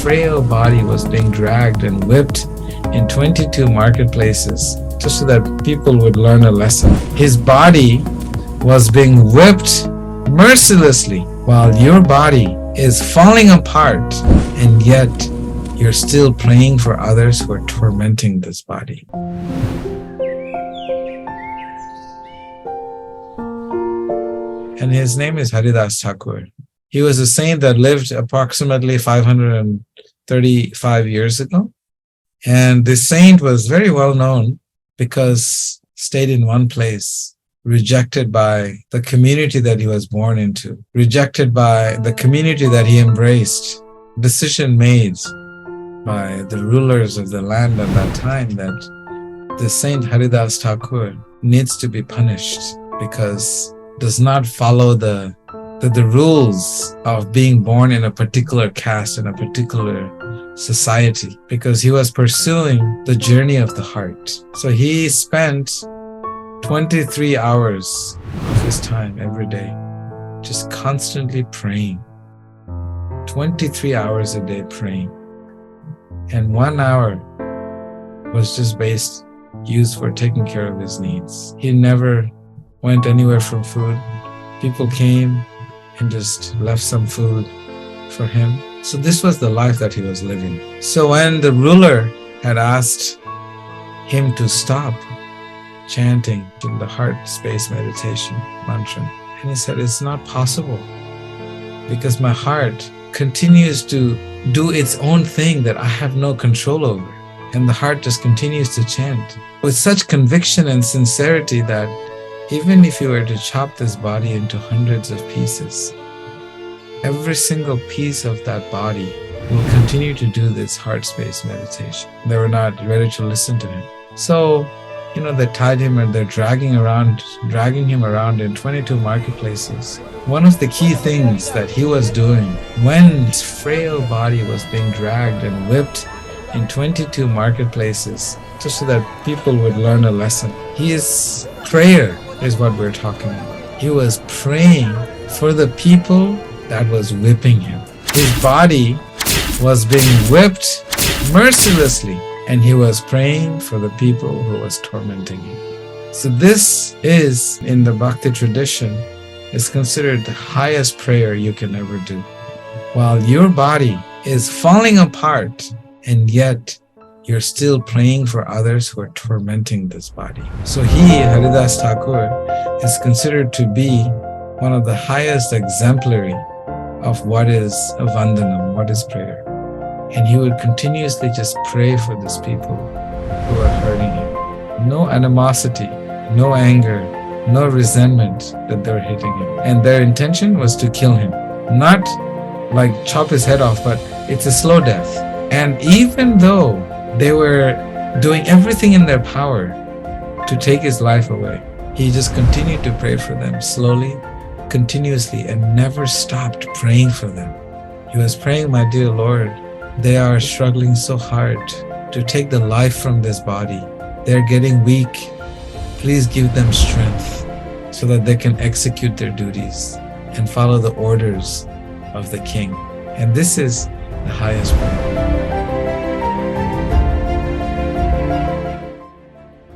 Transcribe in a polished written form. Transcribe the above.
frail body was being dragged and whipped in 22 marketplaces just so that people would learn a lesson. His body was being whipped mercilessly while your body is falling apart, and yet you're still praying for others who are tormenting this body. And his name is Haridas Thakur. He was a saint that lived approximately 535 years ago. And this saint was very well known because stayed in one place, rejected by the community that he was born into, rejected by the community that he embraced, decision made by the rulers of the land at that time that the Saint Haridas Thakur needs to be punished because does not follow the rules of being born in a particular caste, in a particular society, because he was pursuing the journey of the heart. So he spent 23 hours of his time every day just constantly praying. 23 hours a day praying. And 1 hour was just used for taking care of his needs. He never went anywhere from food. People came and just left some food for him. So this was the life that he was living. So when the ruler had asked him to stop chanting in the heart space meditation mantra, and he said, it's not possible because my heart continues to do its own thing that I have no control over. And the heart just continues to chant with such conviction and sincerity that even if you were to chop this body into hundreds of pieces, every single piece of that body will continue to do this heart space meditation. They were not ready to listen to him. So, they tied him and they're dragging him around in 22 marketplaces. One of the key things that he was doing when his frail body was being dragged and whipped in 22 marketplaces, just so that people would learn a lesson. His prayer is what we're talking about. He was praying for the people that was whipping him. His body was being whipped mercilessly, and he was praying for the people who was tormenting him. So this is, in the Bhakti tradition, is considered the highest prayer you can ever do. While your body is falling apart, and yet you're still praying for others who are tormenting this body. So Haridas Thakur, is considered to be one of the highest exemplary of what is a vandanam, what is prayer. And he would continuously just pray for these people who are hurting him. No animosity, no anger, no resentment that they were hitting him. And their intention was to kill him. Not like chop his head off, but it's a slow death. And even though they were doing everything in their power to take his life away, he just continued to pray for them slowly, continuously, and never stopped praying for them. He was praying, my dear Lord, they are struggling so hard to take the life from this body. They're getting weak. Please give them strength so that they can execute their duties and follow the orders of the king. And this is the highest prayer.